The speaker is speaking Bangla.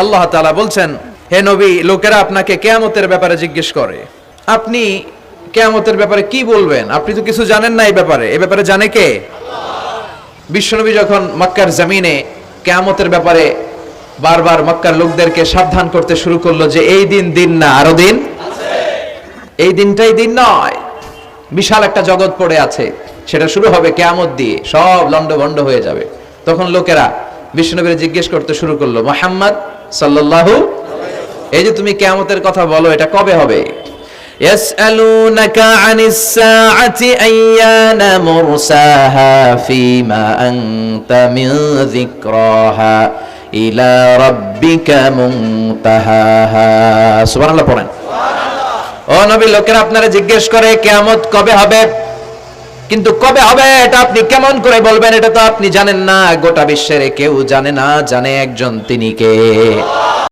আল্লাহ তাআলা বলছেন, হে নবী, লোকেরা আপনাকে কিয়ামতের ব্যাপারে জিজ্ঞেস করে, আপনি কিয়ামতের ব্যাপারে কি বলবেন? আপনি তো কিছু জানেন না এই ব্যাপারে জানে কে? বিশ্বনবী যখন মক্কার জমিনে কিয়ামতের ব্যাপারে বারবার মক্কার লোকদেরকে সাবধান করতে শুরু করলো যে এই দিন না, আরো দিন আছে, এই দিনটাই দিন নয়, বিশাল একটা জগৎ পড়ে আছে, সেটা শুরু হবে কিয়ামত দিয়ে, সব লন্ডভন্ড হয়ে যাবে। তখন লোকেরা বিশ্বনবীকে জিজ্ঞেস করতে শুরু করলো, মুহাম্মদ সাল্লাল্লাহু, এই যে তুমি কিয়ামতের কথা বলো, এটা কবে হবে? ইয়াসআলুনাকা আনিস সাআতি আইয়ানা মুরসাহা ফীমা আনতা মিন যিকরাহা ইলা রাব্বিকা মুনতাহাহা। সুবহানাল্লাহ পড়েন। ও নবী, লোকেরা আপনারা জিজ্ঞেস করে কিয়ামত কবে হবে, কিন্তু কবে হবে এটা আপনি কেমন করে বলবেন? এটা তো আপনি জানেন না, গোটা বিশ্বের কেউ জানে না, জানে একজন, তিনি কে?